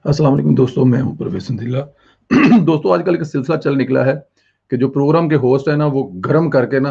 अस्सलाम वालेकुम दोस्तों, मैं हूं परवेज सिंधिल्ला। दोस्तों, आजकल एक सिलसिला चल निकला है कि जो प्रोग्राम के होस्ट है ना, वो गरम करके ना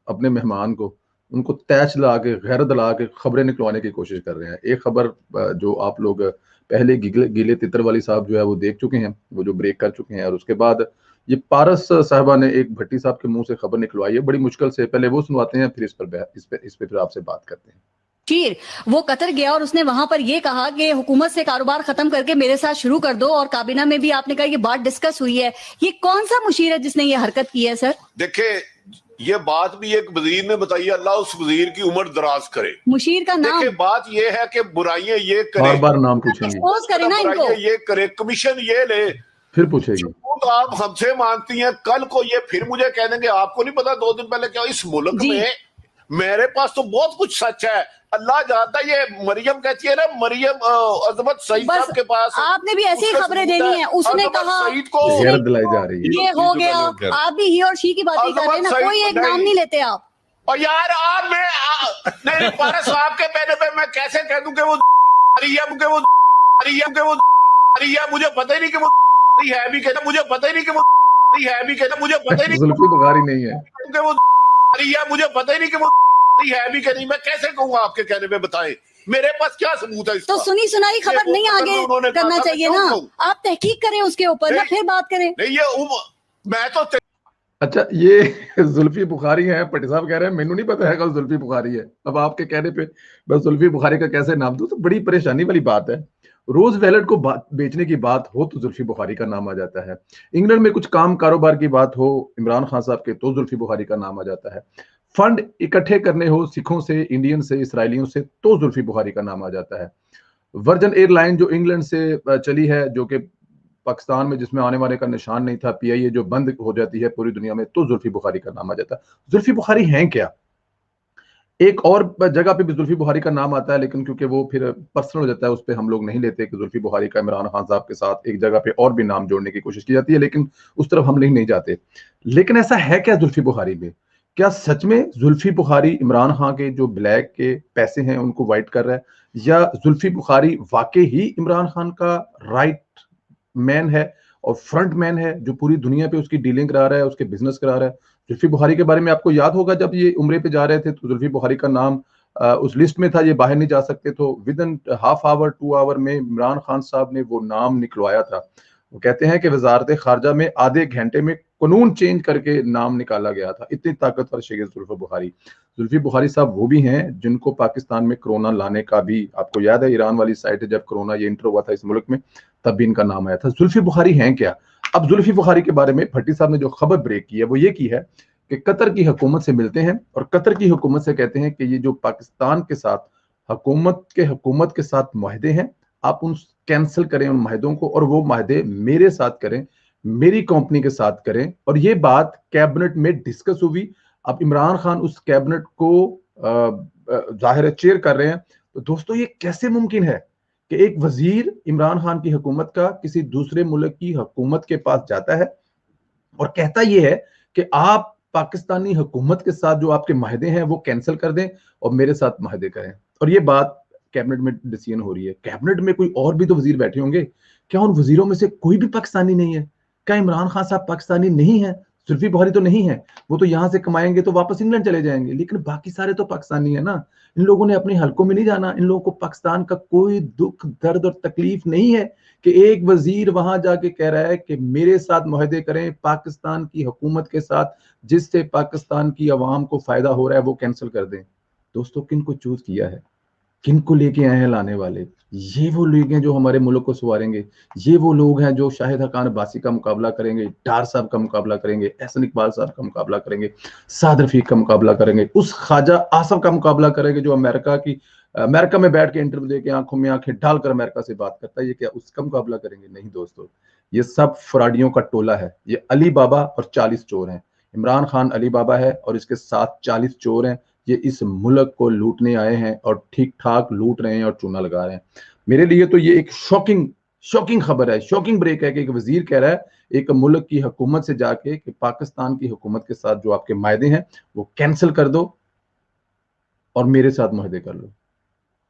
अपने मेहमान को, उनको तैश ला के, गैरत दिला के खबरें निकलवाने की कोशिश कर रहे हैं। एक खबर जो आप लोग पहले गीले गीले तितर वाली साहब जो है वो देख चुके हैं, वो जो ब्रेक कर चुके हैं, और उसके बाद ये पारस साहबा ने एक भट्टी साहब के मुंह से खबर निकलवाई है बड़ी मुश्किल से। पहले वो सुनवाते हैं, फिर इस पे फिर आपसे बात करते हैं। मुशीर वो कतर गया और उसने वहां पर ये कहा कि हुकूमत से कारोबार खत्म करके मेरे साथ शुरू कर दो, और काबीना में भी आपने कहा ये बात डिस्कस हुई है। ये कौन सा मुशीर है जिसने ये हरकत की है सर? देखिए, ये बात भी एक वजीर ने बताई, अल्लाह उस वजीर की उम्र दराज करे। मुशीर का नाम, देखिए, बात ये है कि बुराइयां ये करे, बार बार नाम पूछेंगे, एक्सपोज करे ना इनको, बुराइयां ये करे, कमीशन ये ले, फिर पूछेगी। तो आप हमसे मांगती हैं, कल को ये फिर मुझे कह देंगे आपको नहीं पता 2 दिन पहले क्या। इस मुल्क जी। में मेरे पास तो बहुत कुछ सच है, अल्लाह जानता है। ये मरियम कहती है ना, मरियम अजमत सईद बस साहब के पास आपने भी ऐसी उसके खबरें सबूत देनी है। उसने अजमत कहा सईद को गैरत दिलाई जा रही है। ये हो गया, आप भी ही और शी की बातें कर रहे हैं ना, अजमत कोई एक सईद नाम नहीं लेते आप। और यार आप नहीं, पारस साहब के कहने पे मैं कैसे कह दूं कि वो मरियम के वो मरियम के वो मरियम, मुझे पता ही नहीं कि वो है भी कहना, मुझे पता ही नहीं कि वो है भी कहना, मुझे पता ही नहीं जुल्फी बुखारी नहीं है कि वो मरियम, मुझे पता ही नहीं कि वो है भी कहनी। मैं कैसे कहूंगा आपके कहने पे, बताएं मेरे पास क्या सबूत है इसका? तो सुनी सुनाई खबर नहीं आगे करना चाहिए ना, आप तहकीक करें उसके ऊपर ना, फिर बात करें। नहीं, ये मैं तो अच्छा, ये जुल्फी बुखारी है। पट्टी साहब कह रहे हैं मेनू नहीं पता है कल जुल्फी बुखारी है। अब आपके कहने पे बस जुल्फी बुखारी का कैसे नाम दूं, तो बड़ी परेशानी वाली बात है। रोज वैलेट को बेचने की बात हो तो जुल्फी बुखारी का नाम आ जाता है। इंग्लैंड में कुछ काम कारोबार की बात हो इमरान खान साहब के, तो जुल्फी बुखारी का नाम आ जाता है। फंड इकट्ठे करने हो सिखों से, इंडियन से, इसराइलियों से, तो जुल्फी बुखारी का नाम आ जाता है। वर्जन एयरलाइन जो इंग्लैंड से चली है, जो कि पाकिस्तान में जिसमें आने वाले का निशान नहीं था, पीआईए जो बंद हो जाती है पूरी दुनिया में, तो जुल्फी बुखारी का नाम आ जाता है। जुल्फी बुखारी हैं क्या? एक और जगह पे भी जुल्फी बुखारी का नाम आता है, लेकिन क्योंकि वो फिर पर्सनल हो जाता है, उस पर हम लोग नहीं लेते कि जुल्फी बुखारी का इमरान खान साहब के साथ एक जगह पे और भी नाम जोड़ने की कोशिश की जाती है, लेकिन उस तरफ हम नहीं जाते। लेकिन ऐसा है क्या जुल्फी बुखारी में? क्या सच में जुल्फी बुखारी इमरान खान के जो ब्लैक के पैसे हैं उनको वाइट कर रहा है, या जुल्फी बुखारी वाकई ही इमरान खान का राइट मैन है और फ्रंट मैन है, जो पूरी दुनिया पे उसकी डीलिंग करा रहा है, उसके बिजनेस करा रहा है? जुल्फी बुखारी के बारे में आपको याद होगा, जब ये उम्रे पे जा रहे थे तो जुल्फी बुखारी का नाम उस लिस्ट में था, ये बाहर नहीं जा सकते, तो within half hour 2 hour में इमरान खान साहब ने वो नाम निकलवाया था। वो कहते हैं कि वजारत खारजा में आधे घंटे में कानून चेंज करके नाम निकाला गया था। इतनी ताकतवर शेख जुल्फी बुखारी। जुल्फी बुखारी साहब वो भी हैं जिनको पाकिस्तान में कोरोना लाने का भी, आपको याद है ईरान वाली साइड है, जब कोरोना ये इंटर हुआ था इस मुल्क में, तब भी इनका नाम आया था। जुल्फी बुखारी हैं क्या? अब जुल्फी बुखारी के बारे में भट्टी साहब ने जो खबर ब्रेक की है वो ये की है कि कतर की हुकूमत से मिलते हैं और कतर की हुकूमत से कहते हैं कि ये जो पाकिस्तान के साथ हुकूमत के साथ मुआहदे हैं, आप उन कैंसिल करें उन माहदों को, और वो माहदे मेरे साथ करें, मेरी कंपनी के साथ करें। और ये बात कैबिनेट में डिस्कस हुई। अब इमरान खान उस कैबिनेट को जाहिर चेयर कर रहे हैं। तो दोस्तों, ये कैसे मुमकिन है कि एक वजीर इमरान खान की हुकूमत का किसी दूसरे मुल्क की हुकूमत के पास जाता है और कहता यह है कि आप पाकिस्तानी हुकूमत के साथ जो आपके माहदे हैं वो कैंसिल कर दें और मेरे साथ माहदे करें। और ये बात कैबिनेट में डिसीजन हो रही है। कैबिनेट में कोई और भी तो वजीर बैठे होंगे, क्या उन वजीरों में से कोई भी पाकिस्तानी नहीं है? क्या इमरान खान साहब पाकिस्तानी नहीं है? जुल्फी बुखारी तो नहीं है, वो तो यहां से कमाएंगे तो वापस इंग्लैंड चले जाएंगे, लेकिन बाकी सारे तो पाकिस्तानी है ना। इन लोगों ने अपने हलकों में नहीं जाना, इन लोगों को पाकिस्तान का कोई दुख दर्द और तकलीफ नहीं है कि एक वजीर वहां जाके कह रहा है कि मेरे साथ मुआहदे करें पाकिस्तान की हुकूमत के साथ, जिससे पाकिस्तान की अवाम को फायदा हो रहा है वो कैंसिल कर दें। दोस्तों, किन को चूज किया है? किन को लेके आए हैं लाने वाले? ये वो लोग हैं जो हमारे मुल्क को संवारेंगे। ये वो लोग हैं जो शाहिद हकान अब्बासी का मुकाबला करेंगे, डार साहब का मुकाबला करेंगे, एहसन इकबाल साहब का मुकाबला करेंगे, साद रफीक का मुकाबला करेंगे, उस ख्वाजा आसफ का मुकाबला करेंगे जो अमेरिका में बैठ के इंटरव्यू देके आंखों में आंखें डालकर अमेरिका से बात करता है। ये क्या उसका मुकाबला करेंगे? नहीं दोस्तों, ये सब फ्रॉडियों का टोला है। ये अली बाबा और 40 चोर हैं। इमरान खान अली बाबा है और इसके साथ 40 चोर हैं। ये इस मुल्क को लूटने आए हैं और ठीक ठाक लूट रहे हैं और चूना लगा रहे हैं। मेरे लिए तो ये एक शॉकिंग खबर है, शॉकिंग ब्रेक है कि एक वजीर कह रहा है एक मुल्क की हुकूमत से जाके कि पाकिस्तान की हुकूमत के साथ जो आपके मायदे हैं वो कैंसिल कर दो और मेरे साथ मुआहदे कर लो।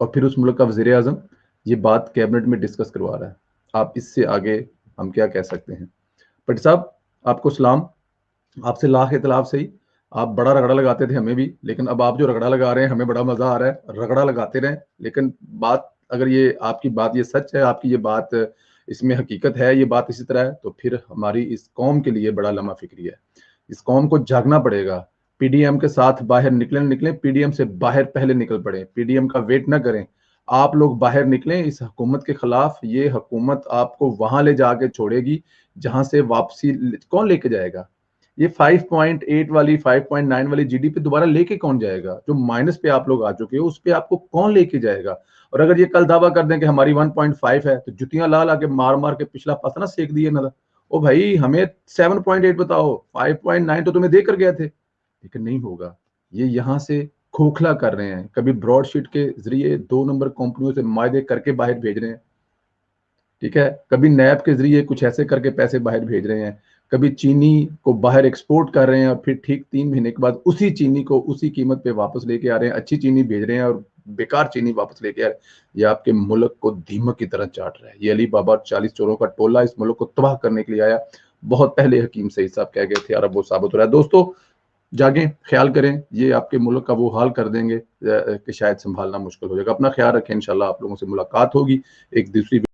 और फिर उस मुल्क का वजीर आजम ये बात कैबिनेट में डिस्कस करवा रहा है। आप इससे आगे हम क्या कह सकते हैं। भट्टी साहब आपको सलाम, आपसे लाख इतलाफ सही। आप बड़ा रगड़ा लगाते थे हमें भी, लेकिन अब आप जो रगड़ा लगा रहे हैं हमें बड़ा मजा आ रहा है। रगड़ा लगाते रहें, लेकिन बात अगर ये आपकी बात ये सच है, आपकी ये बात इसमें हकीकत है, ये बात इसी तरह है, तो फिर हमारी इस कौम के लिए बड़ा लम्हा फिक्री है। इस कौम को जागना पड़ेगा। पीडीएम के साथ बाहर निकलें, पीडीएम से बाहर पहले निकल पड़े, पीडीएम का वेट ना करें। आप लोग बाहर निकलें इस हुकूमत के खिलाफ। ये हुकूमत आपको वहां ले जाके छोड़ेगी जहां से वापसी कौन लेके जाएगा। ये 5.8 वाली 5.9 वाली जीडीपी दोबारा लेके कौन जाएगा। जो माइनस पे आप लोग आ चुके हो उस पे आपको कौन लेके जाएगा। और अगर ये कल दावा कर दें कि हमारी 1.5 है, तो जुतियां ला ला के मार मार के पिछला पतना सेक दिए ना। ओ भाई हमें 7.8 बताओ, 5.9 तो तुम्हें देकर गए थे। लेकिन नहीं होगा। ये यहाँ से खोखला कर रहे हैं, कभी ब्रॉडशीट के जरिए 2 नंबर कंपनियों से मायदे करके बाहर भेज रहे हैं, ठीक है, कभी नैब के जरिए कुछ ऐसे करके पैसे बाहर भेज रहे हैं, कभी चीनी को बाहर एक्सपोर्ट कर रहे हैं और फिर ठीक 3 महीने के बाद उसी चीनी को उसी कीमत पे वापस लेके आ रहे हैं। अच्छी चीनी भेज रहे हैं और बेकार चीनी वापस लेके आ रहे हैं। ये आपके मुल्क को दीमक की तरह चाट रहा है। ये अली बाबा 40 चोरों का टोला इस मुल्क को तबाह करने के लिए आया। बहुत पहले हकीम सईद साहब कह गए थे और अब वो साबित हो रहा है। दोस्तों जागें, ख्याल करें, ये आपके मुल्क का वो हाल कर देंगे कि शायद संभालना मुश्किल हो जाएगा। अपना ख्याल रखें, इंशाल्लाह आप लोगों से मुलाकात होगी एक दूसरी